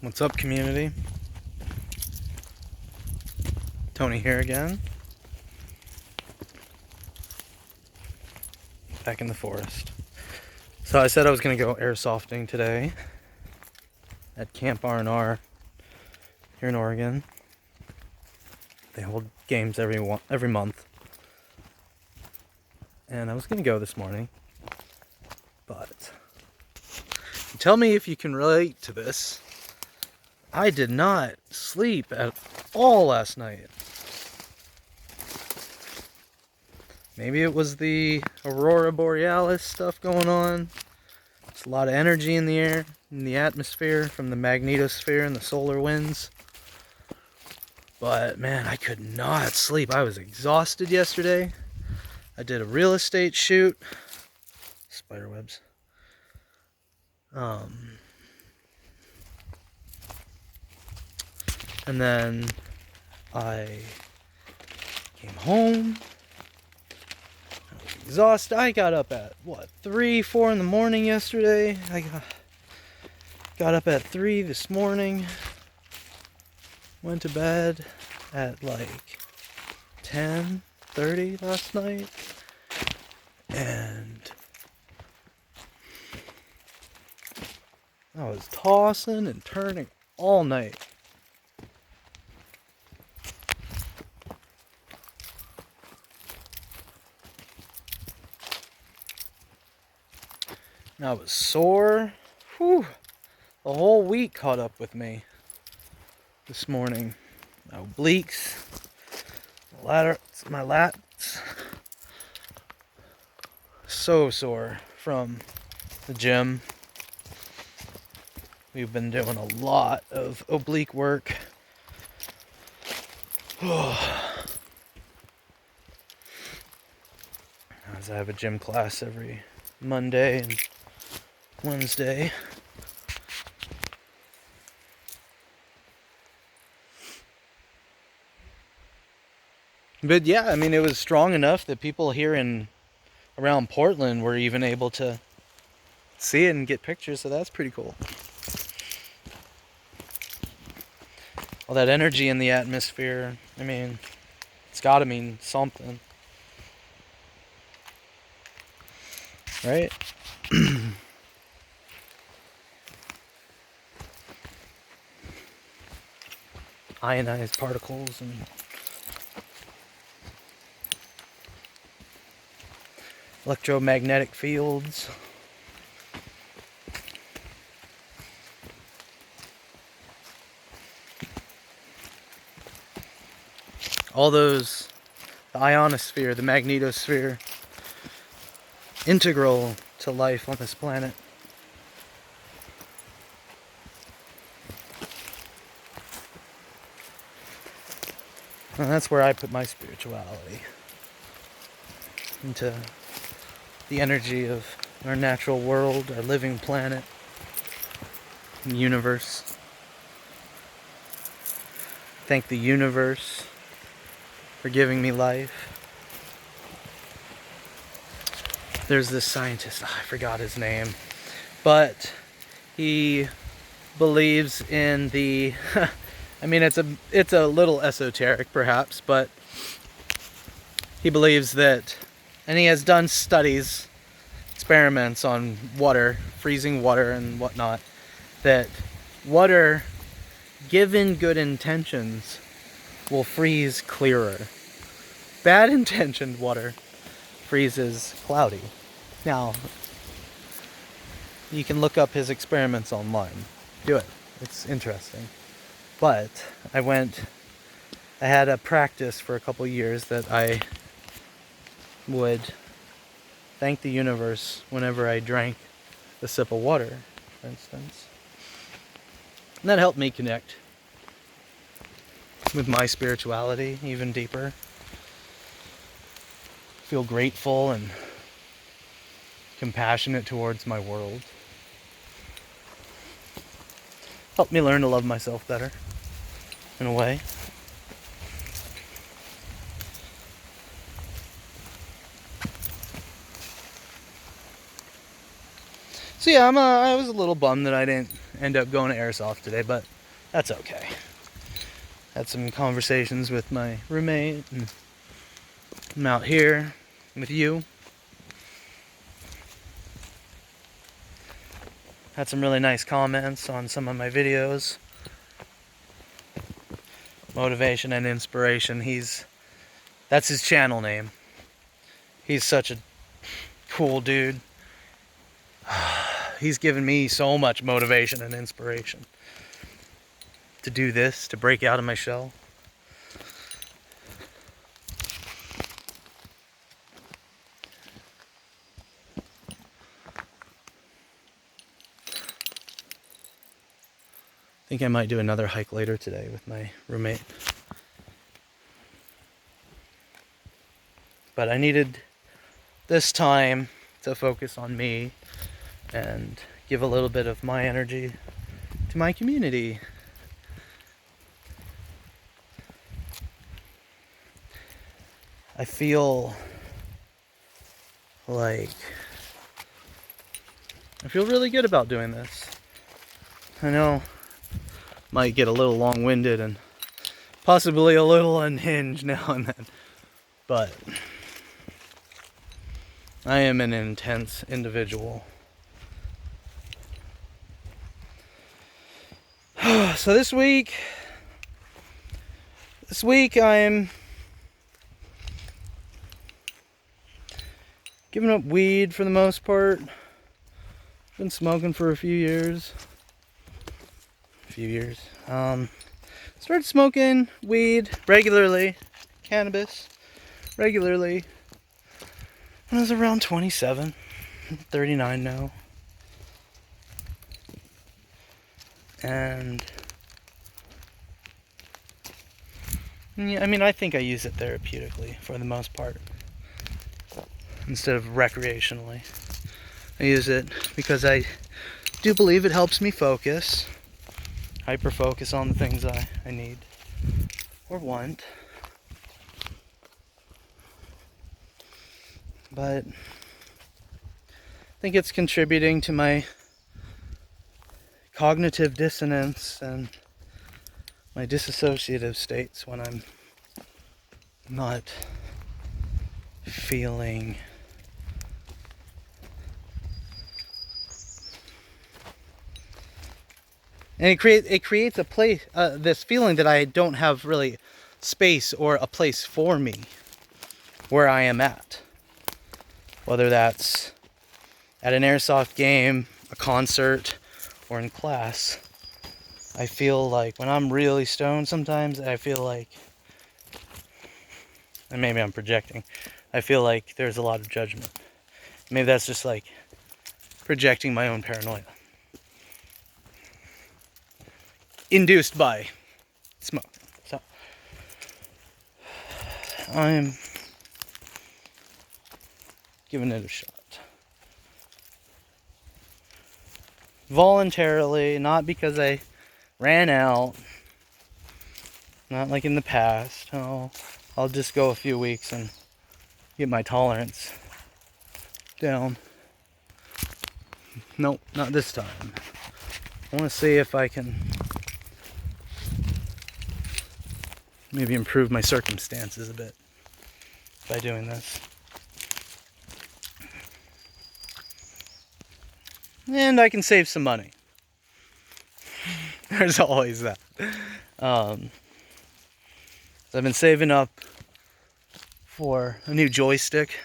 What's up, community? Tony here again. Back in the forest. So I said I was going to go airsofting today at Camp R&R here in Oregon. They hold games every month. And I was going to go this morning. But tell me if you can relate to this. I did not sleep at all last night. Maybe it was the Aurora Borealis stuff going on. There's a lot of energy in the air, in the atmosphere, from the magnetosphere and the solar winds. But man, I could not sleep. I was exhausted yesterday. I did a real estate shoot. Spiderwebs. And then I came home. I was exhausted. I got up at 3, 4 in the morning yesterday. I got up at 3 this morning. Went to bed at like 10:30 last night. And I was tossing and turning all night. And I was sore. Whew. The whole week caught up with me this morning. My obliques, my lats. So sore from the gym. We've been doing a lot of oblique work. As I have a gym class every Monday and Wednesday. But yeah, I mean, it was strong enough that people here around Portland were even able to see it and get pictures, so that's pretty cool. All that energy in the atmosphere, I mean, it's gotta mean something. Right? Ionized particles and electromagnetic fields. All those, the ionosphere, the magnetosphere, integral to life on this planet. And that's where I put my spirituality, into the energy of our natural world, our living planet, the universe. Thank the universe for giving me life. There's this scientist, I forgot his name, but he believes in the I mean, it's a little esoteric perhaps, but he believes that, and he has done studies, experiments on water, freezing water and whatnot, that water, given good intentions, will freeze clearer. Bad intentioned water freezes cloudy. Now, you can look up his experiments online. Do it. It's interesting. But I had a practice for a couple years that I would thank the universe whenever I drank a sip of water, for instance. And that helped me connect with my spirituality even deeper. Feel grateful and compassionate towards my world. Helped me learn to love myself better, in a way. So yeah, I was a little bummed that I didn't end up going to airsoft today, but that's okay. Had some conversations with my roommate, and I'm out here with you. Had some really nice comments on some of my videos. Motivation and Inspiration. That's his channel name. He's such a cool dude. He's given me so much motivation and inspiration to do this, to break out of my shell. I think I might do another hike later today with my roommate. But I needed this time to focus on me and give a little bit of my energy to my community. I feel really good about doing this. I know might get a little long-winded and possibly a little unhinged now and then, but I am an intense individual. So this week I'm giving up weed for the most part. Been smoking for a few years. Started smoking weed regularly, cannabis regularly when I was around 27. I'm 39 now. And yeah, I mean, I think I use it therapeutically for the most part, instead of recreationally. I use it because I do believe it helps me focus, hyper focus on the things I need or want. But I think it's contributing to my cognitive dissonance and my dissociative states when I'm not feeling and it creates a place, this feeling that I don't have really space or a place for me where I am at, whether that's at an airsoft game, a concert, or in class. I feel like when I'm really stoned sometimes, I feel like, and maybe I'm projecting, I feel like there's a lot of judgment. Maybe that's just like projecting my own paranoia, induced by smoke. So I'm giving it a shot. Voluntarily, not because I ran out, not like in the past. Oh, I'll just go a few weeks and get my tolerance down. Nope, not this time. I want to see if I can maybe improve my circumstances a bit by doing this. And I can save some money. There's always that. So I've been saving up for a new joystick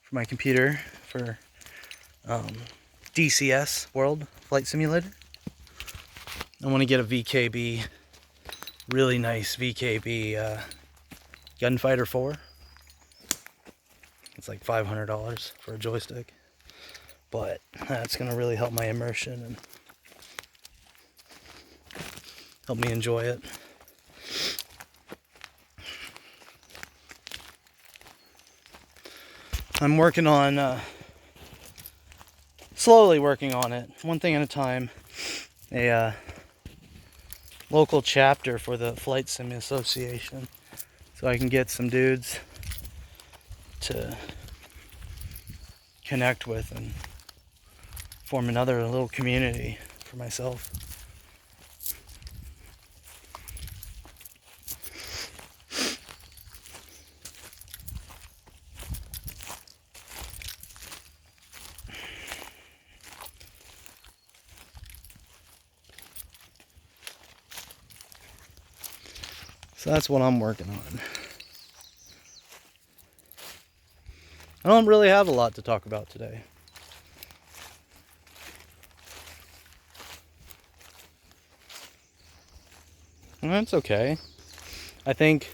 for my computer for DCS World Flight Simulator. I want to get a VKB, really nice VKB Gunfighter 4. It's like $500 for a joystick. But that's going to really help my immersion and help me enjoy it. I'm working on, slowly working on it, one thing at a time. A local chapter for the Flight Sim Association, so I can get some dudes to connect with and form another little community for myself. So that's what I'm working on. I don't really have a lot to talk about today. And that's okay. I think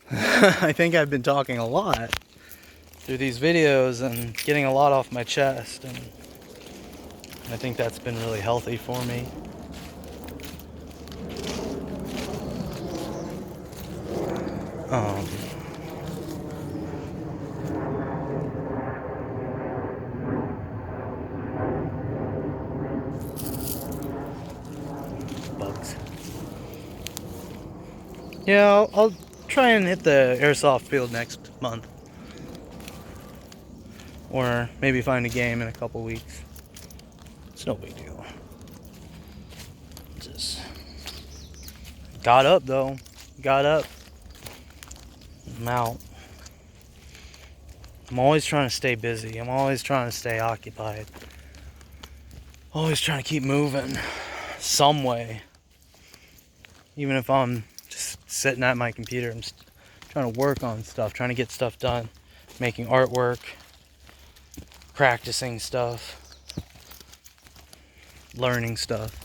I've been talking a lot through these videos and getting a lot off my chest, and I think that's been really healthy for me. Bugs. Yeah, I'll try and hit the airsoft field next month. Or maybe find a game in a couple weeks. It's no big deal. Just got up though. Got up. I'm out. I'm always trying to stay busy. I'm always trying to stay occupied. Always trying to keep moving some way. Even if I'm just sitting at my computer, I'm just trying to work on stuff, trying to get stuff done, making artwork, practicing stuff, learning stuff.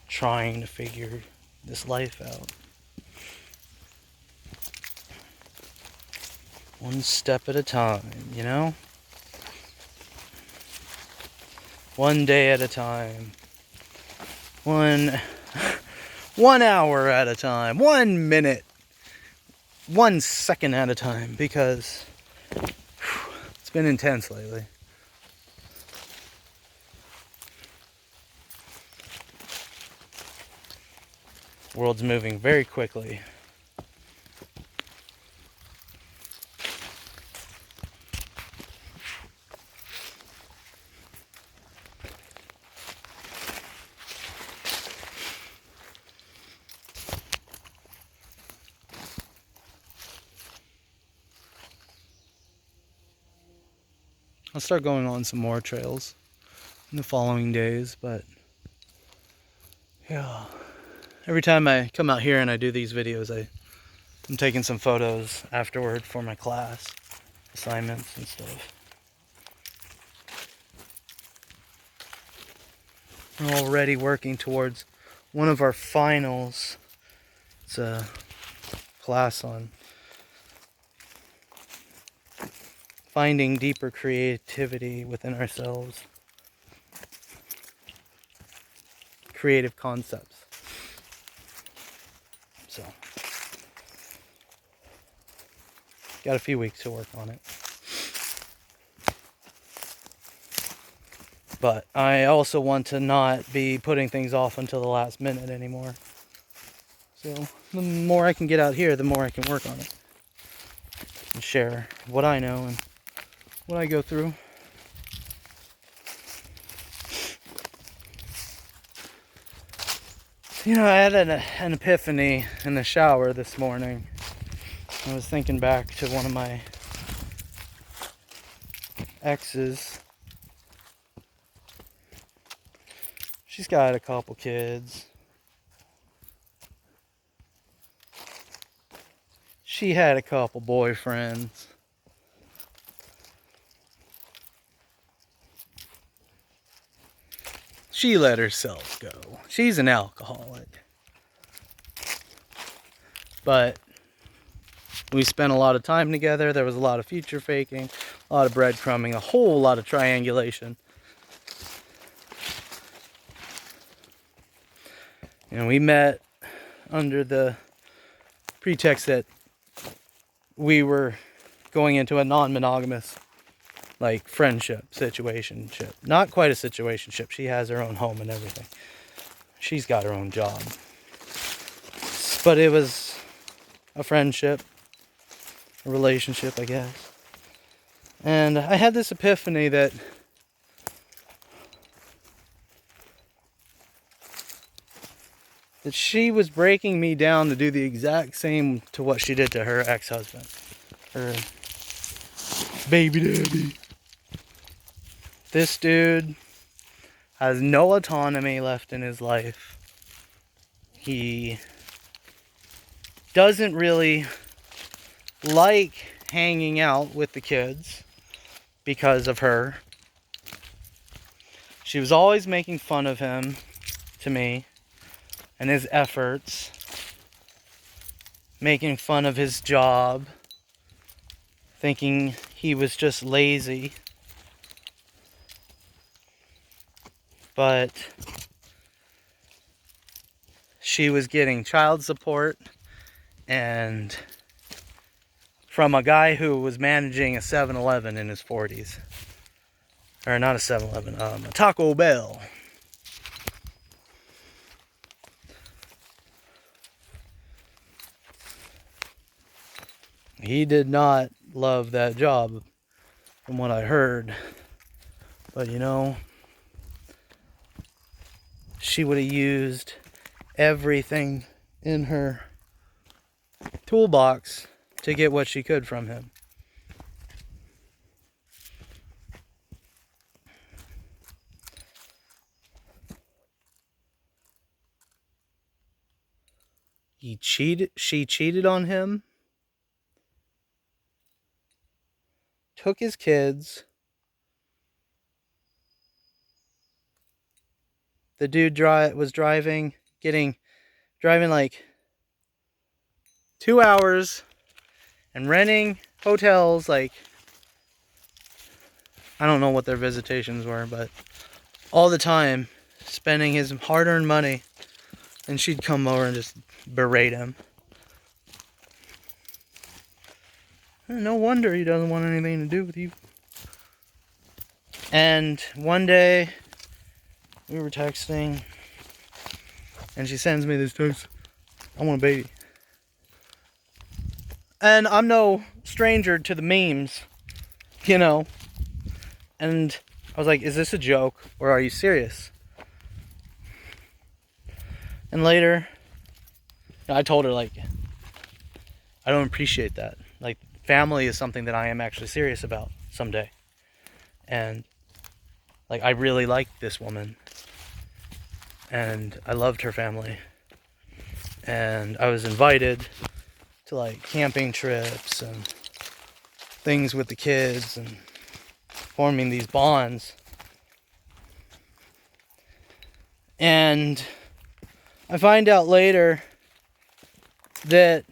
Trying to figure this life out. One step at a time, you know? One day at a time. One hour at a time. 1 minute. 1 second at a time, because it's been intense lately. The world's moving very quickly. I'll start going on some more trails in the following days, but yeah. Every time I come out here and I do these videos, I'm taking some photos afterward for my class assignments and stuff. We're already working towards one of our finals. It's a class on finding deeper creativity within ourselves. Creative concepts. So, got a few weeks to work on it. But I also want to not be putting things off until the last minute anymore. So, the more I can get out here, the more I can work on it. And share what I know and what I go through. You know, I had an epiphany in the shower this morning. I was thinking back to one of my exes. She's got a couple kids. She had a couple boyfriends. She let herself go. She's an alcoholic. But we spent a lot of time together. There was a lot of future faking, a lot of breadcrumbing, a whole lot of triangulation. And we met under the pretext that we were going into a non-monogamous, like, friendship, situationship. Not quite a situationship. She has her own home and everything. She's got her own job. But it was a friendship. relationship, I guess. And I had this epiphany that she was breaking me down to do the exact same to what she did to her ex-husband, her baby daddy. This dude has no autonomy left in his life. He doesn't really like hanging out with the kids because of her. She was always making fun of him to me and his efforts, making fun of his job, thinking he was just lazy. But she was getting child support and from a guy who was managing a 7-Eleven in his 40s. Or not a 7-Eleven, a Taco Bell. He did not love that job, from what I heard. But you know, she would have used everything in her toolbox to get what she could from him. She cheated on him, took his kids. The dude was driving like 2 hours and renting hotels, like, I don't know what their visitations were, but all the time spending his hard-earned money, and she'd come over and just berate him. No wonder he doesn't want anything to do with you. And one day we were texting and she sends me this text, "I want a baby." And I'm no stranger to the memes, you know. And I was like, is this a joke or are you serious? And later, I told her, like, I don't appreciate that. Like, family is something that I am actually serious about someday. And, like, I really liked this woman. And I loved her family. And I was invited to, like, camping trips and things with the kids and forming these bonds. And I find out later that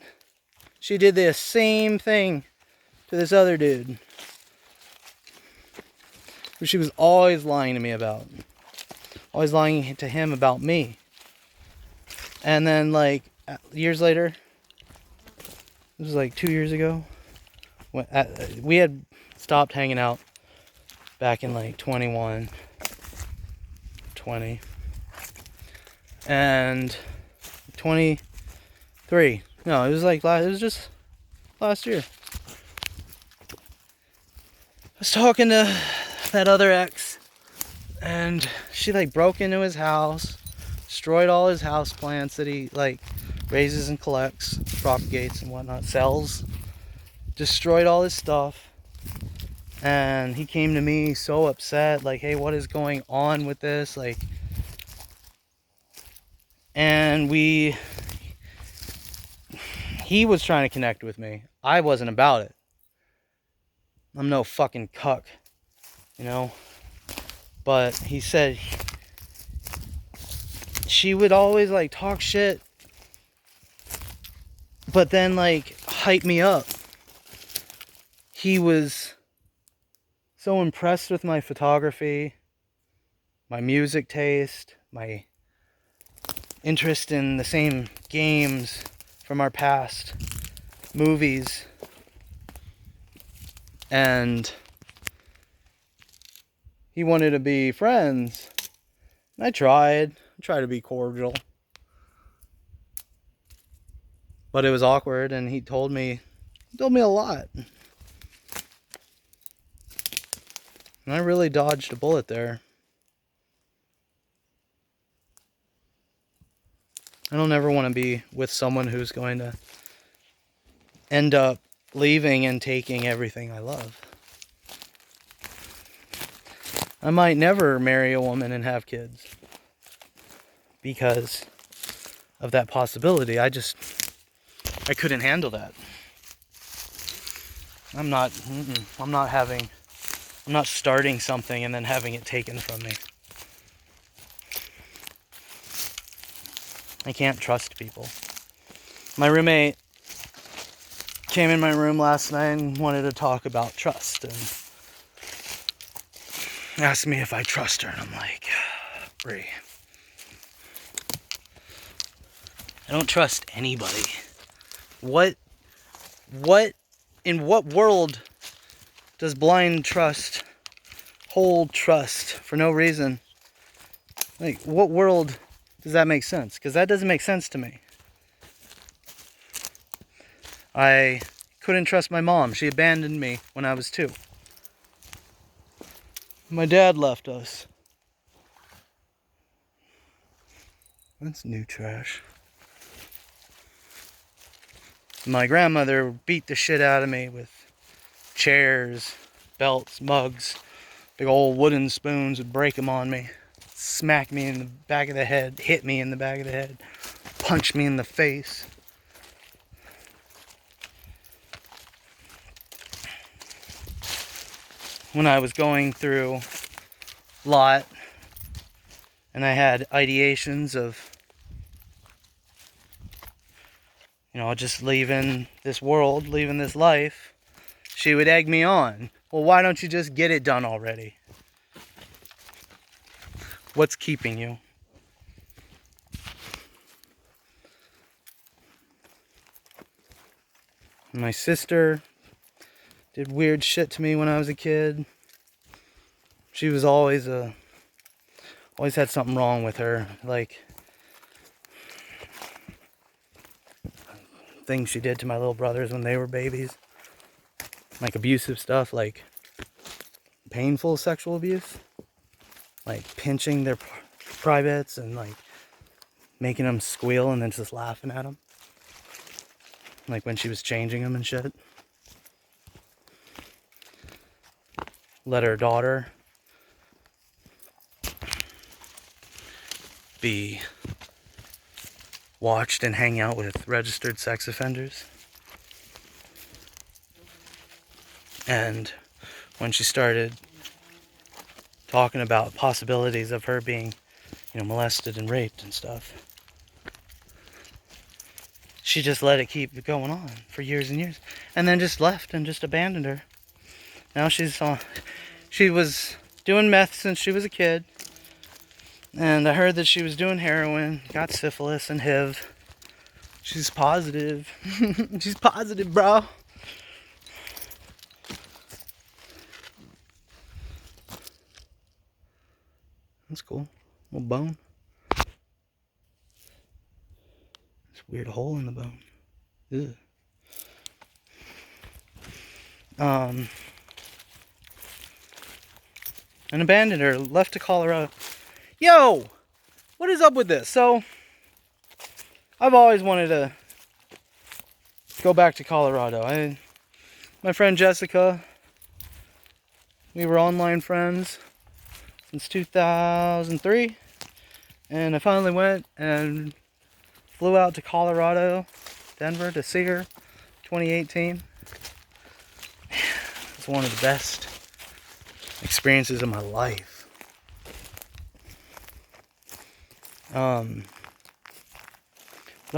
she did the same thing to this other dude, who she was always lying to me about. Always lying to him about me. And then, like, years later, it was like 2 years ago, we had stopped hanging out back in like 21, 20, and 23. No, it was just last year. I was talking to that other ex, and she, like, broke into his house, destroyed all his house plants that he, like, raises and collects, propagates and whatnot, sells. Destroyed all his stuff. And he came to me so upset, like, hey, what is going on with this? Like, and he was trying to connect with me. I wasn't about it. I'm no fucking cuck, you know? But he said she would always, like, talk shit, but then, like, hype me up. He was so impressed with my photography, my music taste, my interest in the same games from our past, movies, and he wanted to be friends. And I tried to be cordial, but it was awkward, and he told me told me a lot. And I really dodged a bullet there. I don't ever want to be with someone who's going to end up leaving and taking everything I love. I might never marry a woman and have kids because of that possibility. I couldn't handle that. I'm not starting something and then having it taken from me. I can't trust people. My roommate came in my room last night and wanted to talk about trust and asked me if I trust her, and I'm like, Bree, I don't trust anybody. In what world does blind trust hold trust for no reason? Like, what world does that make sense? Because that doesn't make sense to me. I couldn't trust my mom. She abandoned me when I was 2. My dad left us. That's new trash. My grandmother beat the shit out of me with chairs, belts, mugs, big old wooden spoons, would break them on me, smack me in the back of the head, hit me in the back of the head, punch me in the face. When I was going through lot and I had ideations of, just leaving this world, leaving this life, she would egg me on. Well, why don't you just get it done already? What's keeping you? My sister did weird shit to me when I was a kid. She was always had something wrong with her. Like, things she did to my little brothers when they were babies. Like abusive stuff, like painful sexual abuse. Like pinching their privates and like making them squeal and then just laughing at them. Like when she was changing them and shit. Let her daughter be watched and hang out with registered sex offenders. And when she started talking about possibilities of her being, molested and raped and stuff, she just let it keep going on for years and years. And then just left and just abandoned her. Now she was doing meth since she was a kid. And I heard that she was doing heroin, got syphilis and HIV. She's positive. She's positive, bro. That's cool. Little bone. It's a weird hole in the bone. Ugh. And abandoned her, left to Colorado. Yo! What is up with this? So, I've always wanted to go back to Colorado. My friend Jessica, we were online friends since 2003. And I finally went and flew out to Colorado, Denver, to see her, 2018. It's one of the best experiences of my life. But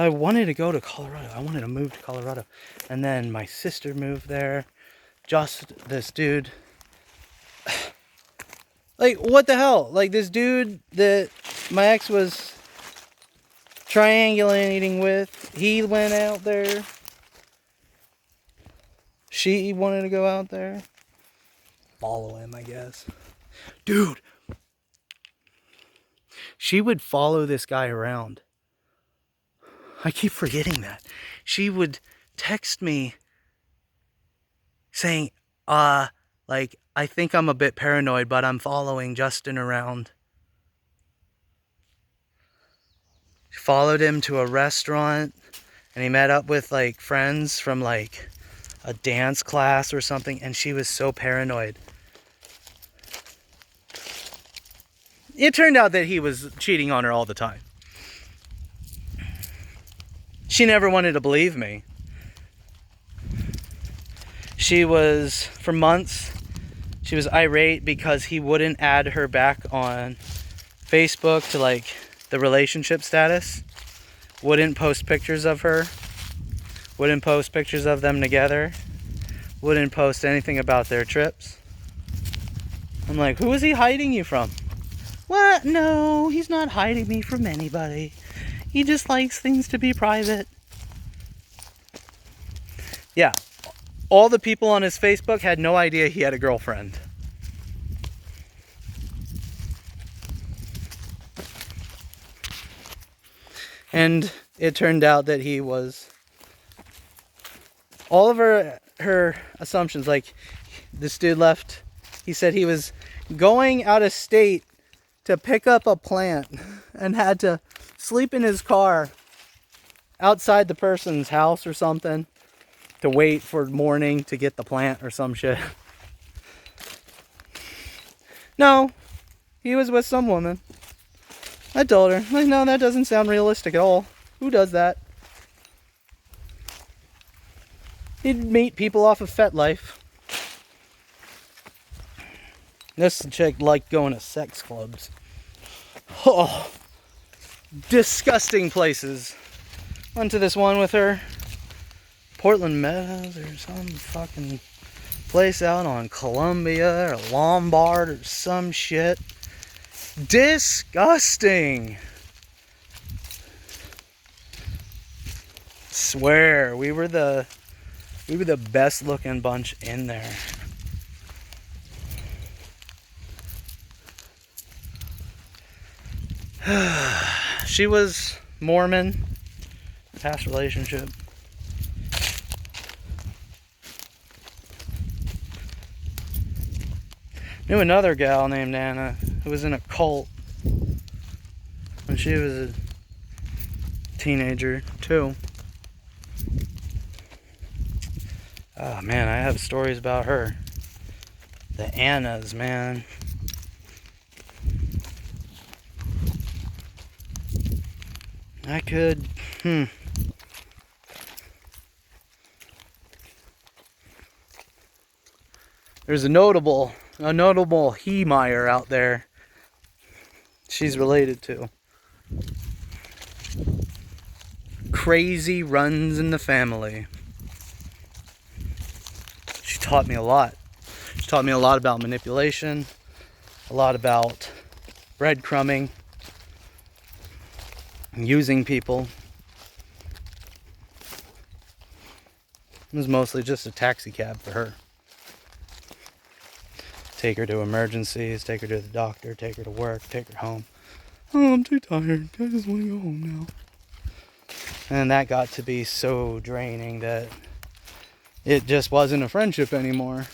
I wanted to go to Colorado. I wanted to move to Colorado. And then my sister moved there. Just this dude. Like, what the hell? Like, this dude that my ex was triangulating with, he went out there. She wanted to go out there. Follow him, I guess. Dude. She would follow this guy around. I keep forgetting that. She would text me saying, like, I think I'm a bit paranoid, but I'm following Justin around. She followed him to a restaurant, and he met up with, like, friends from, like, a dance class or something, and she was so paranoid. It turned out that he was cheating on her all the time. She never wanted to believe me. She was, for months, she was irate because he wouldn't add her back on Facebook to, like, the relationship status. Wouldn't post pictures of her. Wouldn't post pictures of them together. Wouldn't post anything about their trips. I'm like, who is he hiding you from? What? No, he's not hiding me from anybody. He just likes things to be private. Yeah. All the people on his Facebook had no idea he had a girlfriend. And it turned out that he was... all of her assumptions, like, this dude left... he said he was going out of state to pick up a plant and had to sleep in his car outside the person's house or something to wait for morning to get the plant or some shit. No, he was with some woman. I told her, like, no, that doesn't sound realistic at all. Who does that? He'd meet people off of FetLife. This chick liked going to sex clubs. Oh, disgusting places. Went to this one with her. Portland Meadows or some fucking place out on Columbia or Lombard or some shit. Disgusting. Swear, we were the best looking bunch in there. She was Mormon, past relationship. Knew another gal named Anna who was in a cult when she was a teenager too. Oh man, I have stories about her. The Annas, man. I could, There's a notable Hemeyer out there she's related to. Crazy runs in the family. She taught me a lot. She taught me a lot about manipulation, a lot about breadcrumbing, and using people. It was mostly just a taxi cab for her. Take her to emergencies, take her to the doctor, take her to work, take her home. Oh, I'm too tired. I just want to go home now. And that got to be so draining that it just wasn't a friendship anymore.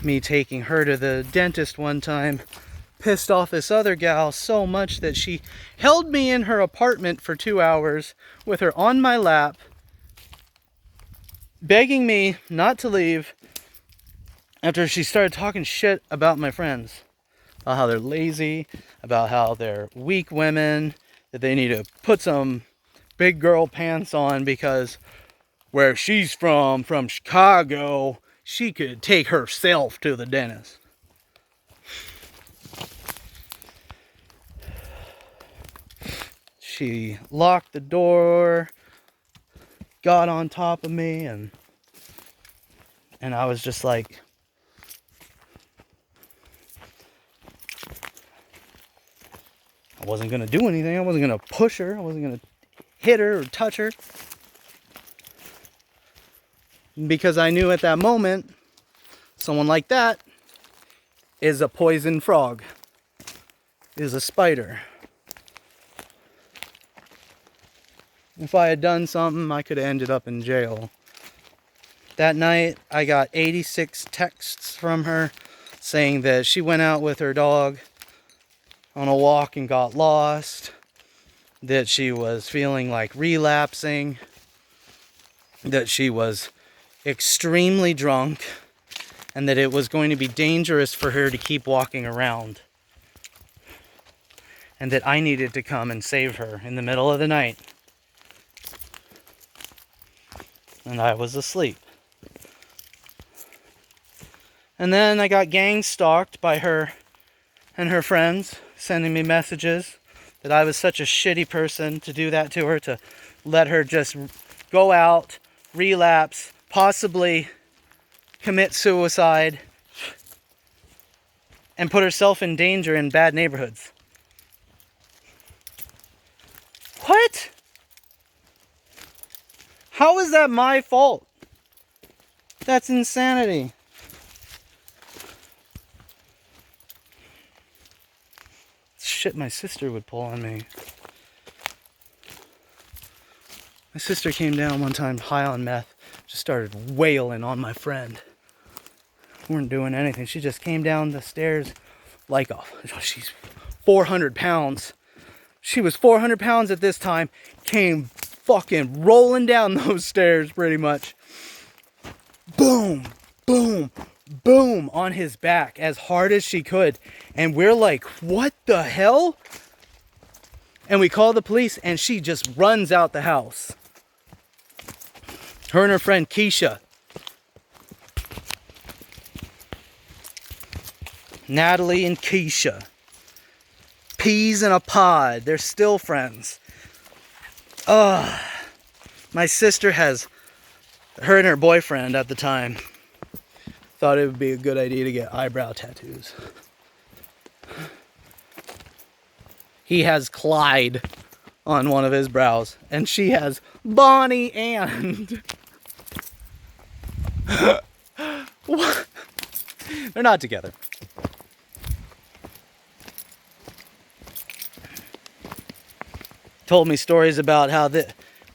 Me taking her to the dentist one time pissed off this other gal so much that she held me in her apartment for 2 hours with her on my lap, begging me not to leave after she started talking shit about my friends. About how they're lazy, about how they're weak women, that they need to put some big girl pants on because where she's from Chicago, she could take herself to the dentist. She locked the door, got on top of me, and I was just like, I wasn't going to do anything. I wasn't going to push her. I wasn't going to hit her or touch her. Because I knew at that moment, someone like that is a poison frog, is a spider. If I had done something, I could have ended up in jail. That night, I got 86 texts from her saying that she went out with her dog on a walk and got lost, that she was feeling like relapsing, that she was extremely drunk, and that it was going to be dangerous for her to keep walking around, and that I needed to come and save her in the middle of the night. And I was asleep. And then I got gang stalked by her and her friends, sending me messages that I was such a shitty person to do that to her, to let her just go out, relapse, possibly commit suicide, and put herself in danger in bad neighborhoods. What? How is that my fault? That's insanity. Shit my sister would pull on me. My sister came down one time high on meth, just started wailing on my friend. We weren't doing anything. She just came down the stairs like she's 400 pounds. She was 400 pounds at this time, came fucking rolling down those stairs pretty much. Boom, boom, boom on his back as hard as she could. And we're like, what the hell? And we call the police and she just runs out the house. Her and her friend Keisha. Natalie and Keisha. Peas in a pod. They're still friends. My sister has, her and her boyfriend at the time thought it would be a good idea to get eyebrow tattoos. He has Clyde on one of his brows, and she has Bonnie and. What? They're not together. Told me stories about how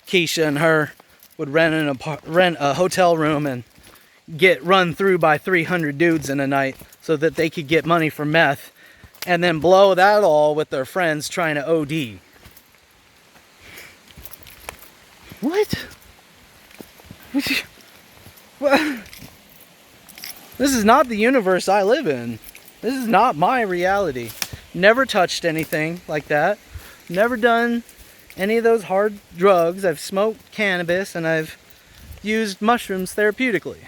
Keisha and her would rent a hotel room and get run through by 300 dudes in a night so that they could get money for meth, and then blow that all with their friends trying to OD. What? What? This is not the universe I live in. This is not my reality. Never touched anything like that. Never done any of those hard drugs. I've smoked cannabis and I've used mushrooms therapeutically.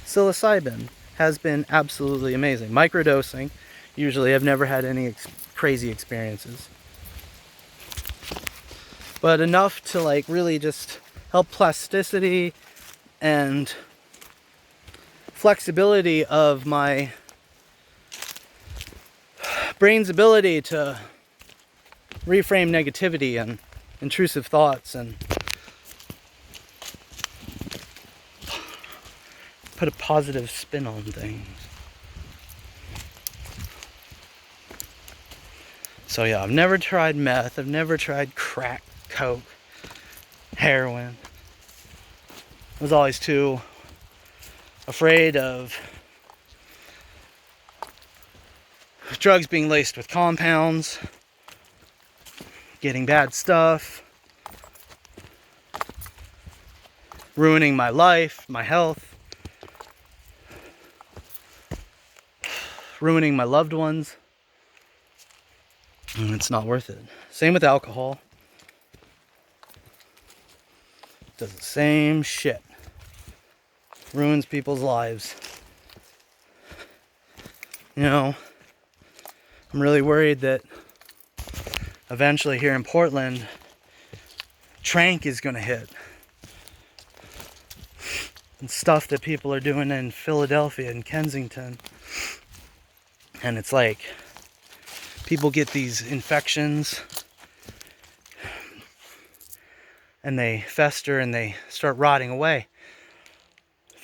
Psilocybin has been absolutely amazing. Microdosing, usually I've never had any crazy experiences. But enough to like really just help plasticity and flexibility of my brain's ability to reframe negativity and intrusive thoughts and put a positive spin on things. So yeah, I've never tried meth, I've never tried crack, coke, heroin. I was always too afraid of drugs being laced with compounds, getting bad stuff, ruining my life, my health, ruining my loved ones. And it's not worth it. Same with alcohol. Does the same shit. Ruins people's lives. You know, I'm really worried that eventually here in Portland, trank is gonna hit. And stuff that people are doing in Philadelphia and Kensington. And it's like, people get these infections and they fester and they start rotting away.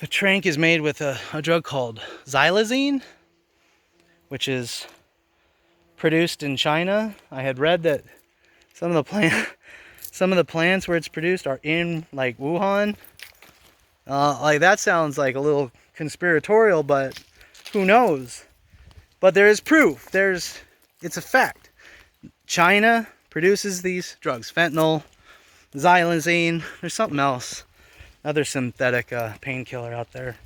The trank is made with a drug called xylazine, which is produced in China. I had read that some of the some of the plants where it's produced are in like Wuhan. Like that sounds like a little conspiratorial, but who knows? But there is proof. It's a fact. China produces these drugs, fentanyl, xylazine. There's something else, another synthetic painkiller out there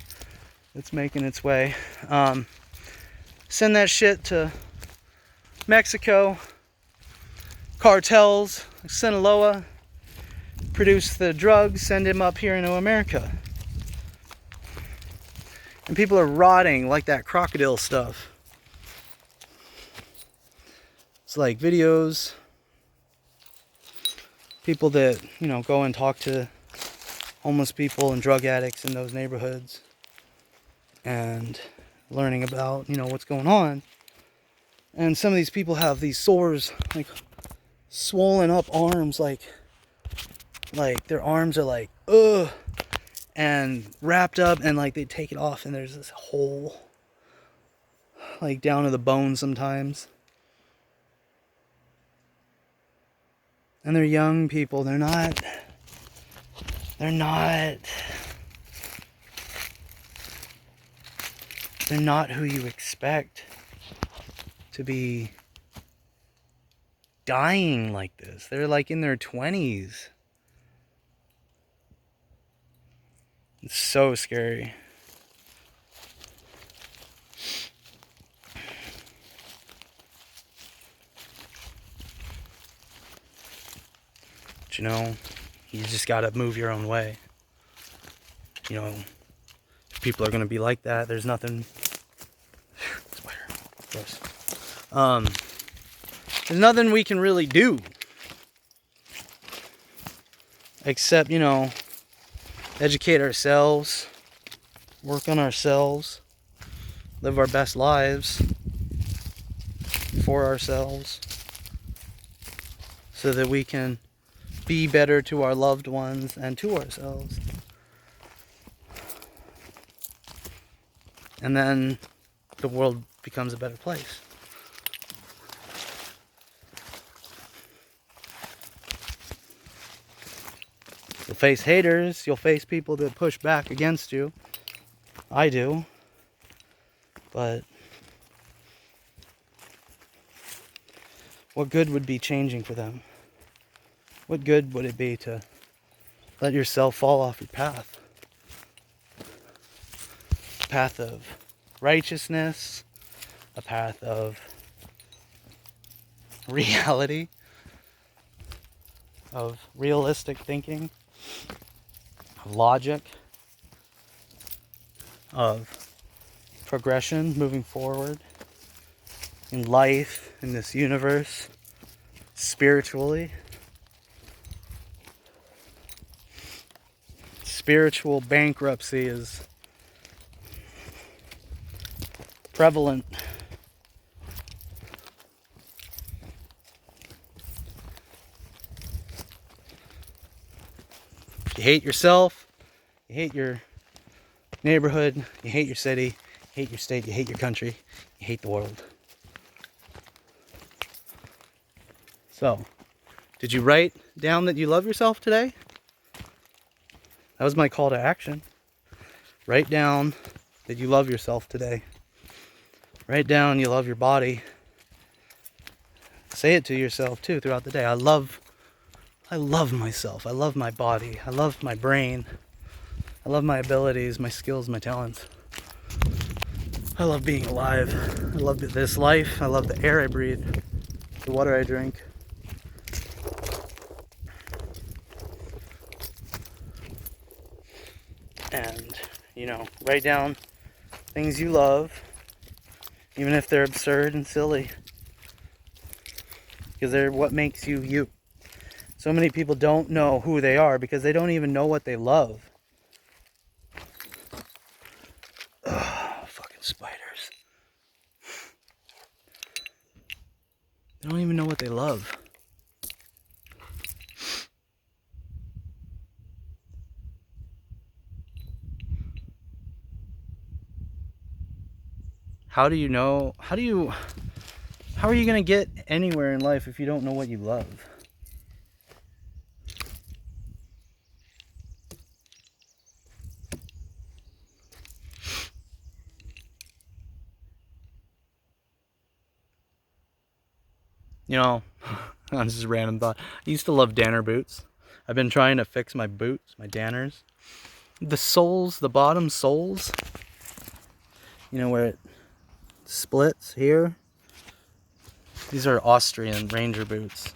that's making its way. Send that shit to Mexico. Cartels, Sinaloa, produce the drugs, send him up here into America. And people are rotting like that crocodile stuff. It's like videos, people that, you know, go and talk to homeless people and drug addicts in those neighborhoods and learning about, you know, what's going on. And some of these people have these sores, like swollen up arms, like their arms are like ugh, and wrapped up, and like they take it off and there's this hole like down to the bone sometimes. And they're young people. They're not who you expect to be dying like this. They're like in their 20s. It's so scary. But you know, you just gotta move your own way. You know, if people are gonna be like that, there's nothing. Spider, gross. There's nothing we can really do except, you know, educate ourselves, work on ourselves, live our best lives for ourselves so that we can be better to our loved ones and to ourselves. And then the world becomes a better place. You'll face haters, you'll face people that push back against you. I do. But what good would be changing for them? What good would it be to let yourself fall off your path? A path of righteousness, a path of reality, of realistic thinking, of logic, of progression, moving forward in life, in this universe, spiritually. Spiritual bankruptcy is prevalent. You hate yourself, you hate your neighborhood, you hate your city, you hate your state, you hate your country, you hate the world. So, did you write down that you love yourself today? That was my call to action. Write down that you love yourself today. Write down you love your body. Say it to yourself too throughout the day. I love myself. I love my body. I love my brain. I love my abilities, my skills, my talents. I love being alive. I love this life. I love the air I breathe, the water I drink. And, you know, write down things you love, even if they're absurd and silly, because they're what makes you you. So many people don't know who they are because they don't even know what they love. Ugh, fucking spiders. They don't even know what they love. How do you know? How are you going to get anywhere in life if you don't know what you love? You know, that's just a random thought. I used to love Danner boots. I've been trying to fix my boots, my Danners. The soles, the bottom soles, you know, where it splits here. These are Austrian Ranger boots.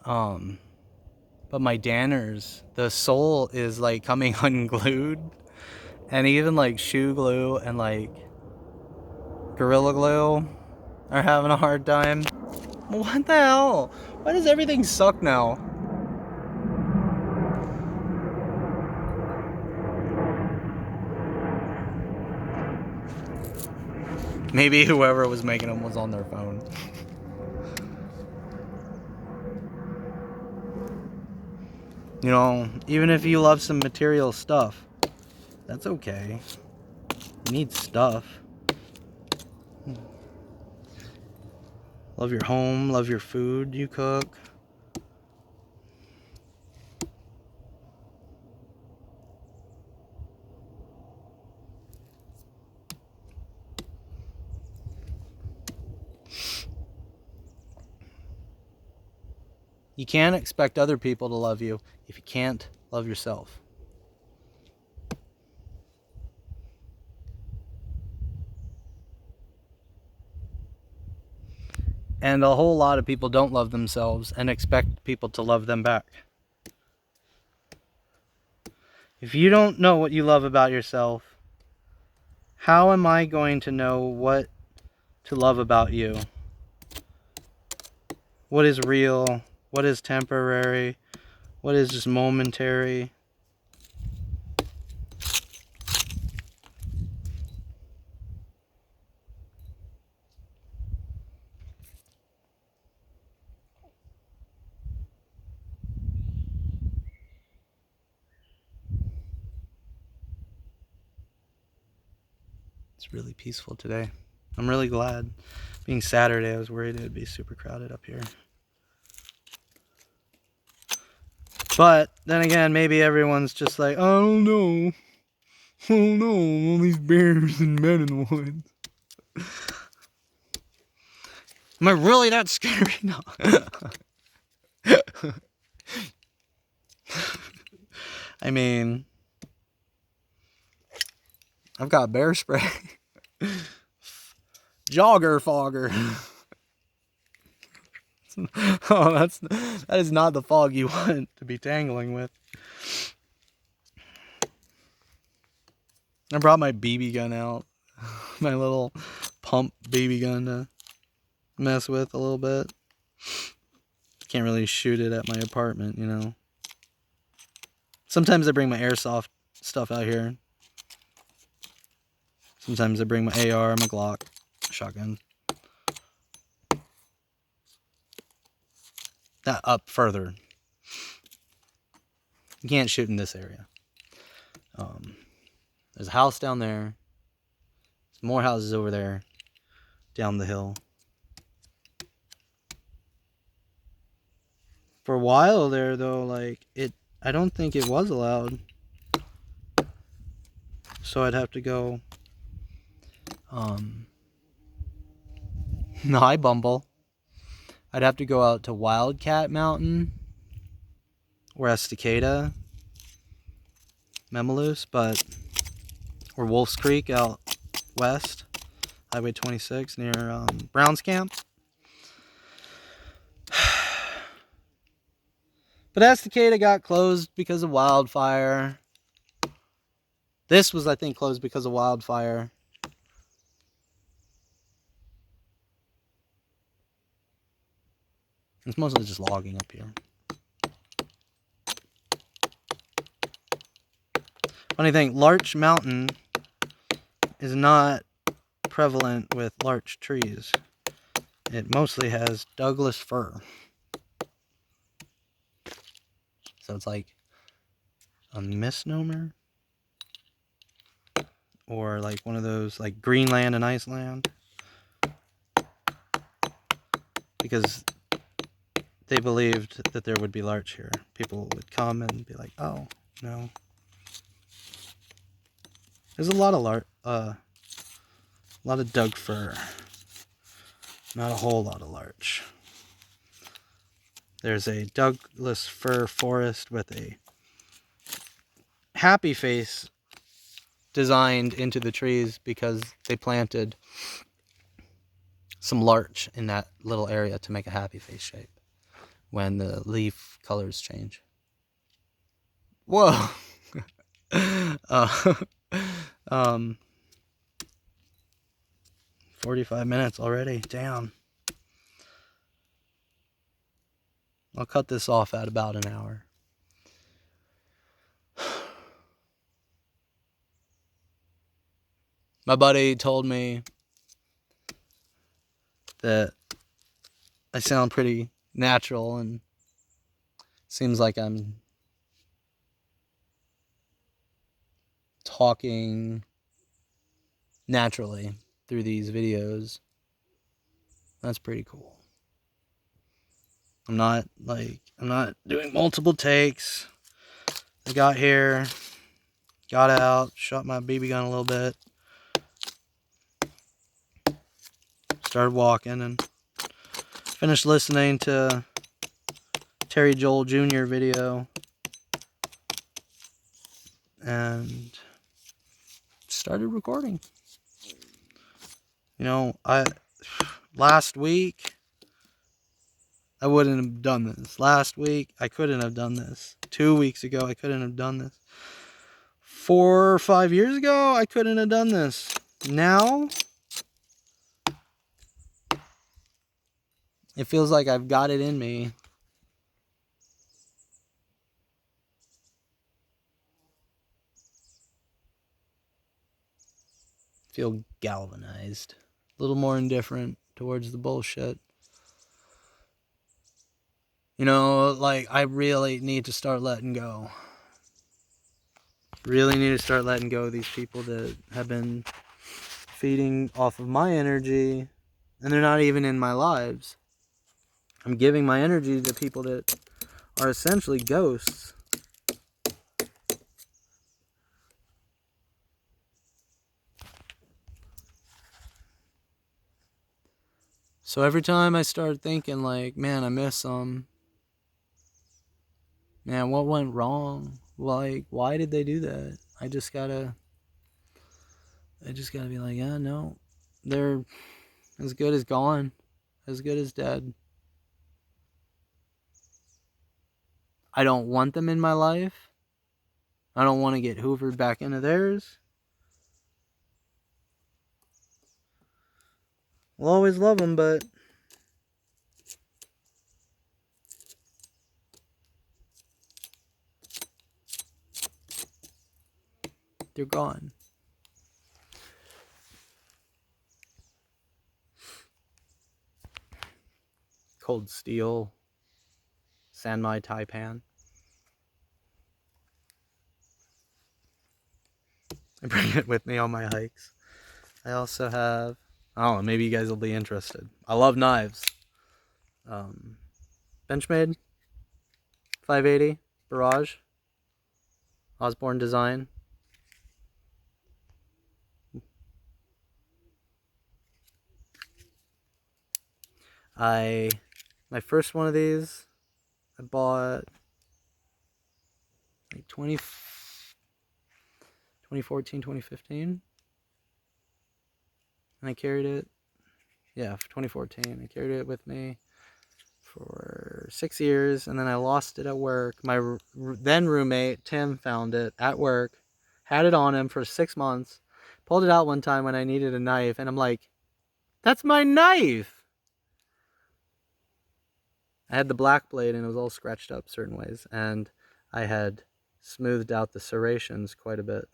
But my Danners, the sole is like coming unglued. And even like shoe glue and like Gorilla Glue are having a hard time. What the hell? Why does everything suck now? Maybe whoever was making them was on their phone. You know, even if you love some material stuff, that's okay. You need stuff. Love your home, love your food you cook. You can't expect other people to love you if you can't love yourself. And a whole lot of people don't love themselves and expect people to love them back. If you don't know what you love about yourself, how am I going to know what to love about you? What is real? What is temporary? What is just momentary? It's really peaceful today. I'm really glad. Being Saturday, I was worried it would be super crowded up here. But then again, maybe everyone's just like, oh no. Oh no, all these bears and men in the woods. Am I really that scary? No. I mean, I've got bear spray. Jogger fogger. Oh, that is not the fog you want to be tangling with. I brought my BB gun out. My little pump BB gun to mess with a little bit. Can't really shoot it at my apartment, you know. Sometimes I bring my airsoft stuff out here. Sometimes I bring my AR, my Glock, shotgun. That up further. You can't shoot in this area. There's a house down there. There's more houses over there. Down the hill. For a while there, though, like, I don't think it was allowed. So I'd have to go, no, I bumble. I'd have to go out to Wildcat Mountain, or Estacada, Memaloose, or Wolf's Creek out west, Highway 26 near Browns Camp. But Estacada got closed because of wildfire. This was, I think, closed because of wildfire. It's mostly just logging up here. Funny thing, Larch Mountain is not prevalent with larch trees. It mostly has Douglas fir. So it's like a misnomer. Or like one of those, like Greenland and Iceland. Because they believed that there would be larch here. People would come and be like, oh, no. There's a lot of Doug fir. Not a whole lot of larch. There's a Douglas fir forest with a happy face designed into the trees because they planted some larch in that little area to make a happy face shape when the leaf colors change. Whoa! 45 minutes already. Damn. I'll cut this off at about an hour. My buddy told me that I sound pretty natural and seems like I'm talking naturally through these videos. That's pretty cool. I'm not doing multiple takes. I got here, got out, shot my BB gun a little bit, started walking, and finished listening to Terry Joel Jr. video, and started recording. You know, last week I wouldn't have done this. Last week I couldn't have done this. 2 weeks ago I couldn't have done this. 4 or 5 years ago I couldn't have done this. Now it feels like I've got it in me. Feel galvanized. A little more indifferent towards the bullshit. You know, like, I really need to start letting go. Really need to start letting go of these people that have been feeding off of my energy, and they're not even in my lives. I'm giving my energy to people that are essentially ghosts. So every time I start thinking like, man, I miss them. Man, what went wrong? Like, why did they do that? I just gotta be like, yeah, no. They're as good as gone. As good as dead. I don't want them in my life. I don't want to get hoovered back into theirs. We'll always love them, but they're gone. Cold Steel, San Mai Taipan. I bring it with me on my hikes. I also have, I don't know, maybe you guys will be interested. I love knives. Benchmade 580 Barrage, Osborne design. My first one of these, I bought like 2014, 2015. And I carried it, 2014. I carried it with me for 6 years, and then I lost it at work. My then roommate, Tim, found it at work, had it on him for 6 months, pulled it out one time when I needed a knife, and I'm like, that's my knife! I had the black blade, and it was all scratched up certain ways, and I had smoothed out the serrations quite a bit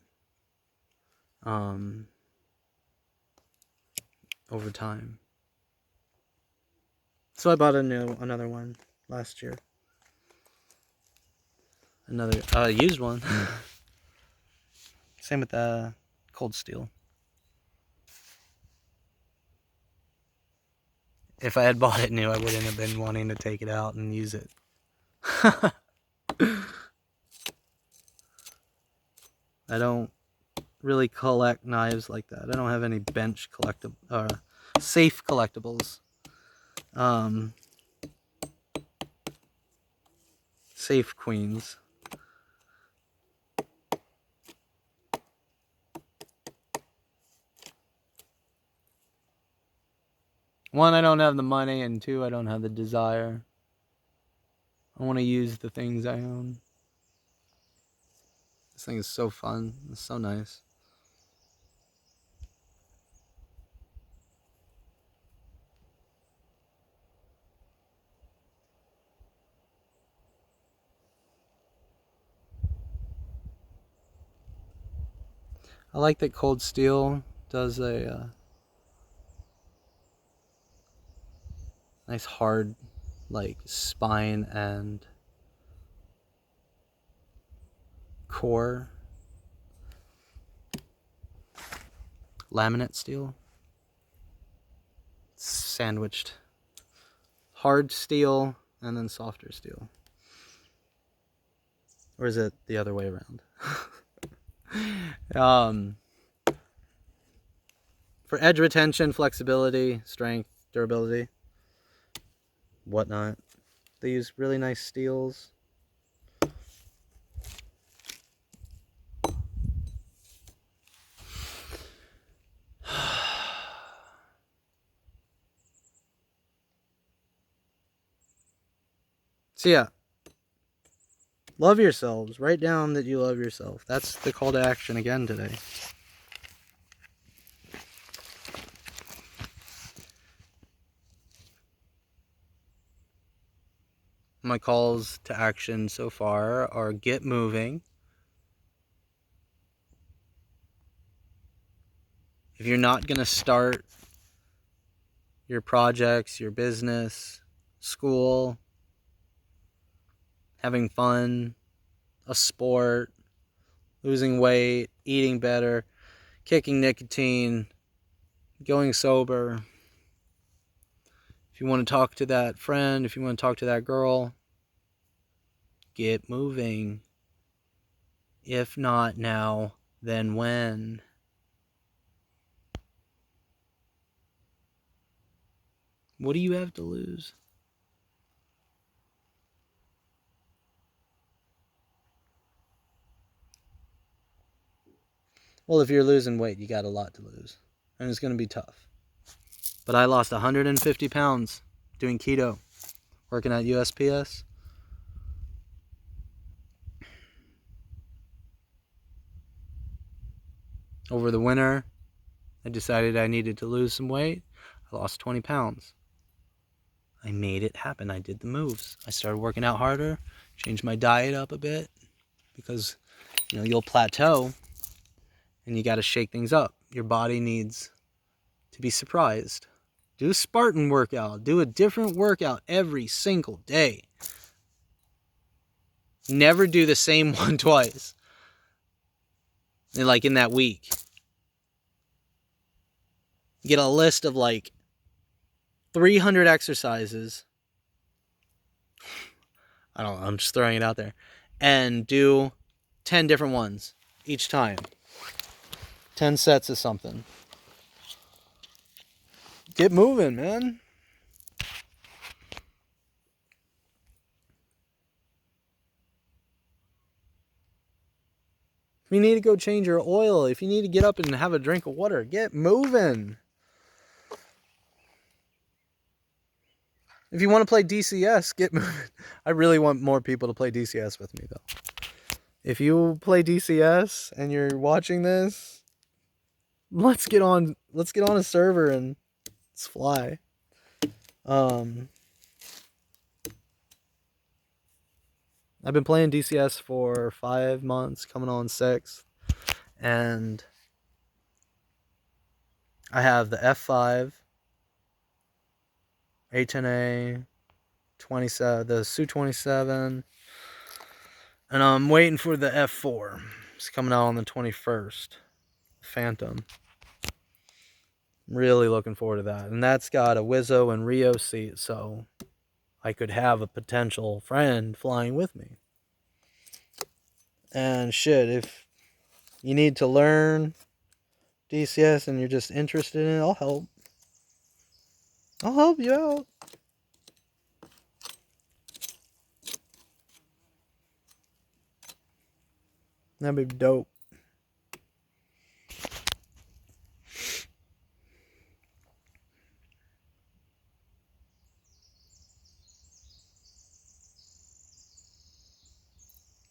over time. So I bought another one last year. Another used one. Same with the Cold Steel. If I had bought it new, I wouldn't have been wanting to take it out and use it. I don't really collect knives like that. I don't have any bench collectible or safe collectibles. Safe queens. One, I don't have the money, and two, I don't have the desire. I want to use the things I own. This thing is so fun. It's so nice. I like that Cold Steel does a nice hard, like, spine and core. Laminate steel. Sandwiched. Hard steel and then softer steel. Or is it the other way around? For edge retention, flexibility, strength, durability, whatnot. They use really nice steels. So yeah, love yourselves. Write down that you love yourself. That's the call to action again today. My calls to action so far are get moving. If you're not going to start your projects, your business, school, having fun, a sport, losing weight, eating better, kicking nicotine, going sober, if you want to talk to that friend, if you want to talk to that girl, get moving. If not now, then when? What do you have to lose? Well, if you're losing weight, you got a lot to lose. And it's going to be tough. But I lost 150 pounds doing keto, working at USPS. Over the winter, I decided I needed to lose some weight. I lost 20 pounds. I made it happen. I did the moves. I started working out harder, changed my diet up a bit, because you'll plateau and you got to shake things up. Your body needs to be surprised. Do a Spartan workout. Do a different workout every single day. Never do the same one twice. And like in that week. Get a list of like 300 exercises. I don't know, I'm just throwing it out there. And do 10 different ones each time. 10 sets of something. Get moving, man. If you need to go change your oil, if you need to get up and have a drink of water, get moving. If you want to play DCS, get moving. I really want more people to play DCS with me, though. If you play DCS and you're watching this, let's get on a server and let's fly. I've been playing DCS for 5 months, coming on 6, and I have the F5, A10A, 27, the Su-27, and I'm waiting for the F4. It's coming out on the 21st. Phantom. I'm really looking forward to that. And that's got a Wizzo and Rio seat, so I could have a potential friend flying with me. And shit, if you need to learn DCS and you're just interested in it, I'll help. I'll help you out. That'd be dope.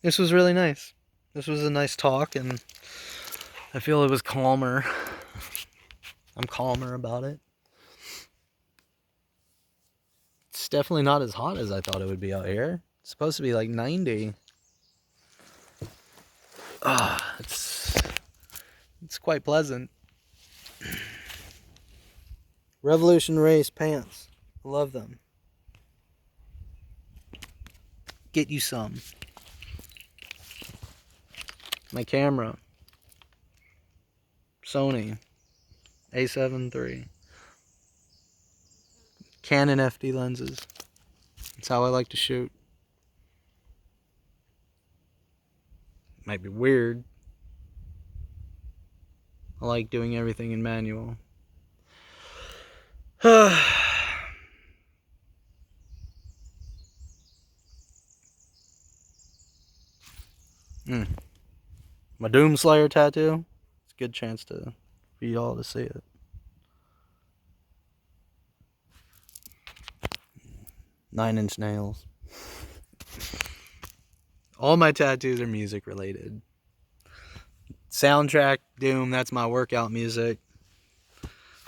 This was really nice. This was a nice talk, and I feel it was calmer. I'm calmer about it. It's definitely not as hot as I thought it would be out here. It's supposed to be like 90. It's quite pleasant. Revolution Race pants. I love them. Get you some. My camera. Sony A7 III. Canon FD lenses. That's how I like to shoot. Might be weird. I like doing everything in manual. My Doomslayer tattoo. It's a good chance for y'all to see it. Nine-Inch Nails. All my tattoos are music related. Soundtrack Doom, that's my workout music.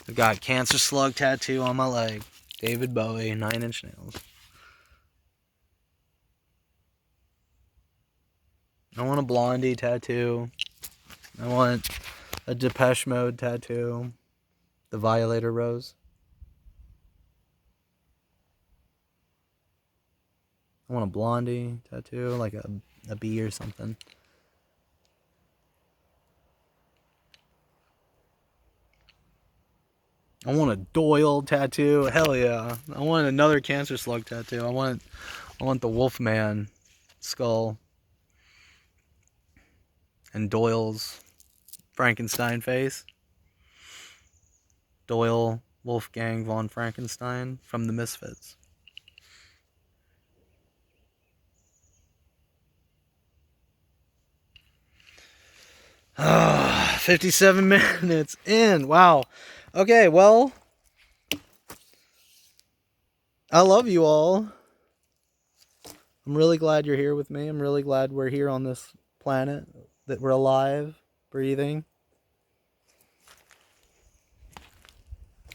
I've got Cancer Slug tattoo on my leg. David Bowie, 9-Inch Nails. I want a Blondie tattoo. I want a Depeche Mode tattoo. The Violator Rose. I want a Blondie tattoo, like a bee or something. I want a Doyle tattoo. Hell yeah. I want another Cancer Slug tattoo. I want the Wolfman skull. And Doyle's Frankenstein face. Doyle Wolfgang von Frankenstein from the Misfits. 57 minutes in. Wow. Okay, well, I love you all. I'm really glad you're here with me. I'm really glad we're here on this planet, that we're alive, breathing.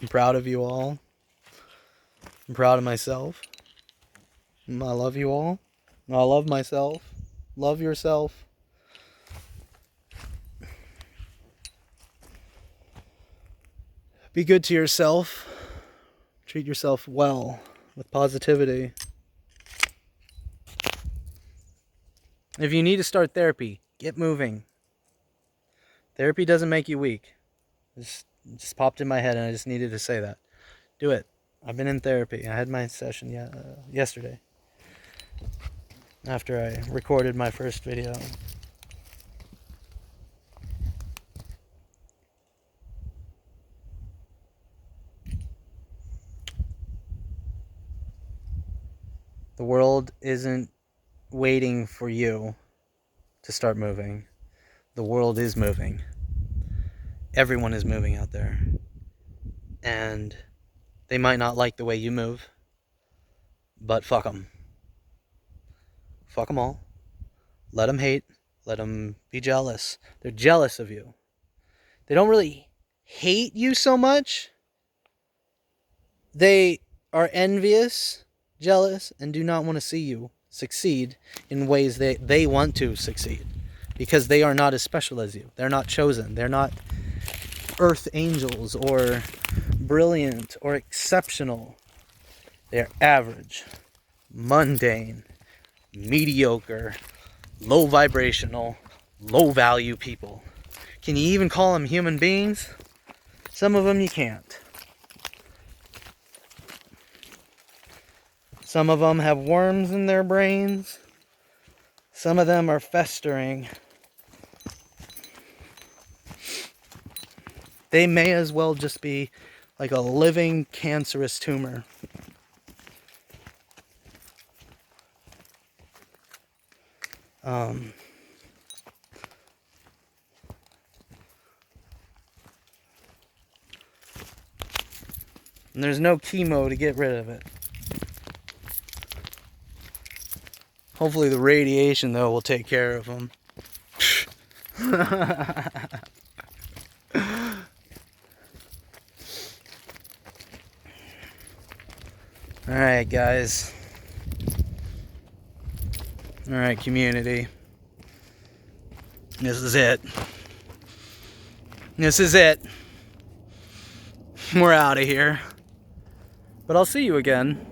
I'm proud of you all. I'm proud of myself. I love you all. I love myself. Love yourself. Be good to yourself. Treat yourself well, with positivity. If you need to start therapy, get moving. Therapy doesn't make you weak. It just popped in my head and I just needed to say that. Do it. I've been in therapy. I had my session yesterday. After I recorded my first video. The world isn't waiting for you to start moving. The world is moving. Everyone is moving out there. And they might not like the way you move, but fuck them. Fuck them all. Let them hate. Let them be jealous. They're jealous of you. They don't really hate you so much. They are envious, jealous, and do not want to see you succeed in ways they want to succeed. Because they are not as special as you. They're not chosen. They're not earth angels or brilliant or exceptional. They're average, mundane, mediocre, low vibrational, low value people. Can you even call them human beings? Some of them you can't. Some of them have worms in their brains. Some of them are festering. They may as well just be like a living cancerous tumor. And there's no chemo to get rid of it. Hopefully the radiation, though, will take care of them. Alright, guys. Alright, community. This is it. This is it. We're out of here. But I'll see you again.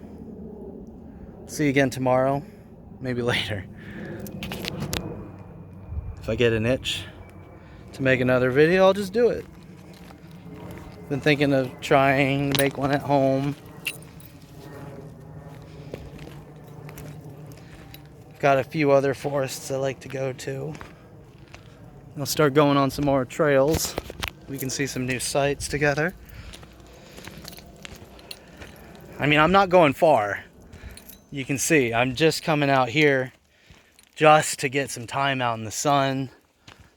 See you again tomorrow. Maybe later. If I get an itch to make another video, I'll just do it. Been thinking of trying to make one at home. Got a few other forests I like to go to. I'll start going on some more trails. We can see some new sights together. I mean, I'm not going far. You can see, I'm just coming out here just to get some time out in the sun,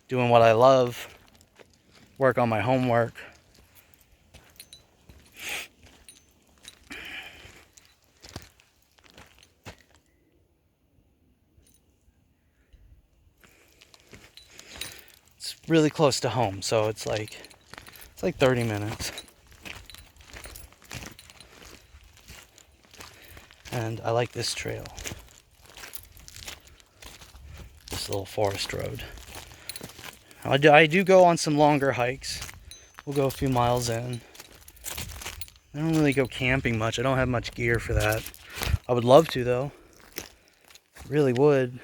doing what I love, work on my homework. It's really close to home, so it's like 30 minutes. And I like this trail. This little forest road. I do go on some longer hikes. We'll go a few miles in. I don't really go camping much. I don't have much gear for that. I would love to, though. Really would.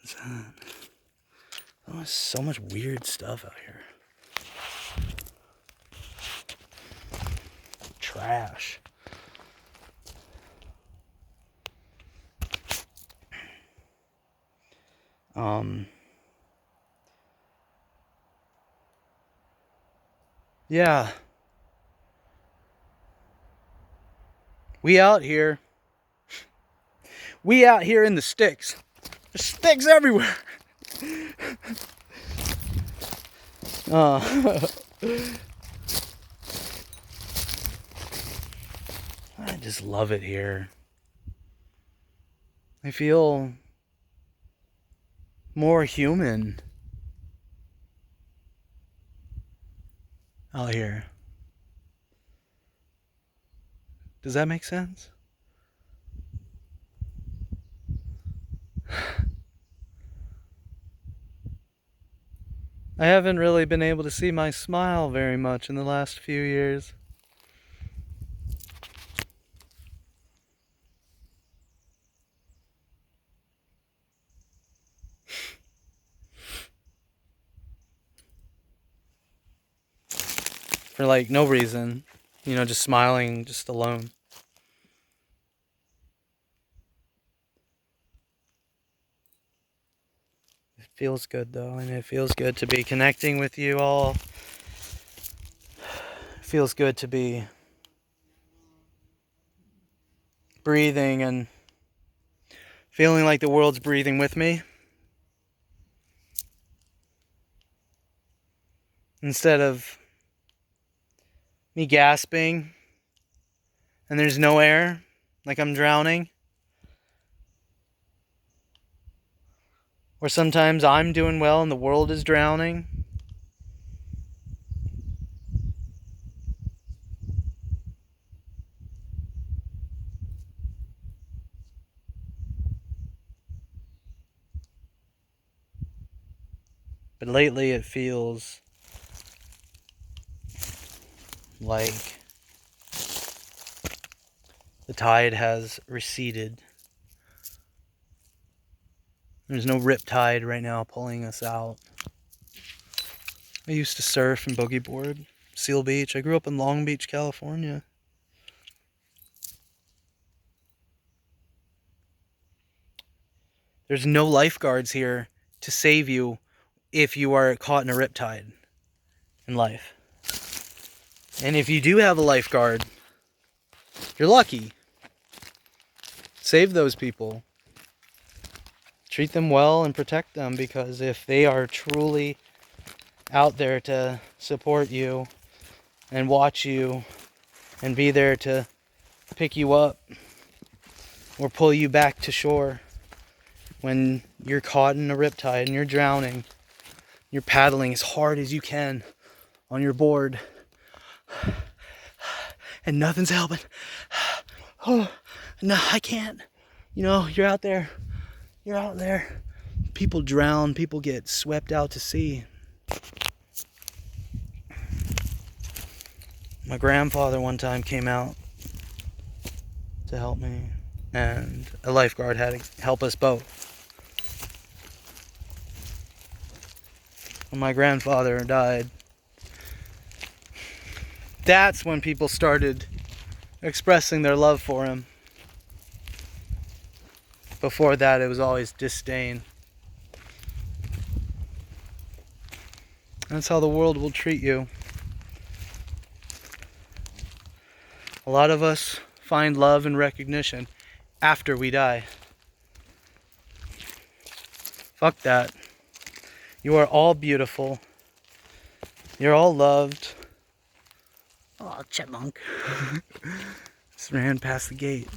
What's that? Oh, there's so much weird stuff out here. Trash. Yeah. We out here in the sticks. There's sticks everywhere. I just love it here. I feel more human out here. Does that make sense? I haven't really been able to see my smile very much in the last few years. For like no reason, you know, just smiling just alone. It feels good though, and it feels good to be connecting with you all. It feels good to be breathing and feeling like the world's breathing with me. Instead of me gasping and there's no air, like I'm drowning. Or sometimes I'm doing well and the world is drowning. But lately it feels like the tide has receded. There's no rip tide right now pulling us out. I used to surf and boogie board, Seal Beach. I grew up in Long Beach, California. There's no lifeguards here to save you if you are caught in a rip tide in life. And if you do have a lifeguard, you're lucky. Save those people. Treat them well and protect them, because if they are truly out there to support you, and watch you and be there to pick you up or pull you back to shore when you're caught in a riptide and you're drowning. You're paddling as hard as you can on your board and nothing's helping. Oh, no, I can't. You know, you're out there. People drown, people get swept out to sea. My grandfather one time came out to help me, and a lifeguard had to help us both. When my grandfather died, that's when people started expressing their love for him. Before that, it was always disdain. That's how the world will treat you. A lot of us find love and recognition after we die. Fuck that. You are all beautiful. You're all loved. Oh, chipmunk. Just ran past the gate.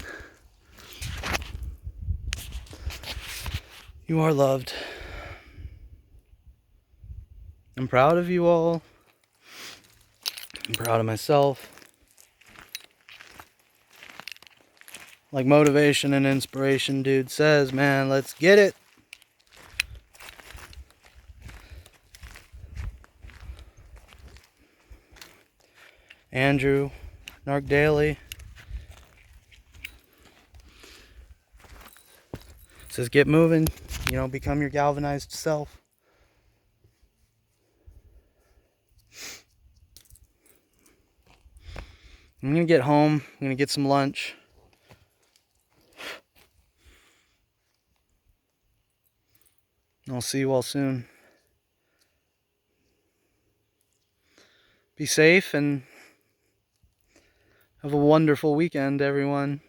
You are loved. I'm proud of you all. I'm proud of myself. Like motivation and inspiration dude says, man, let's get it. Andrew, Narc Daily says, get moving, you know, become your galvanized self. I'm gonna get home, I'm gonna get some lunch. I'll see you all soon. Be safe and have a wonderful weekend, everyone.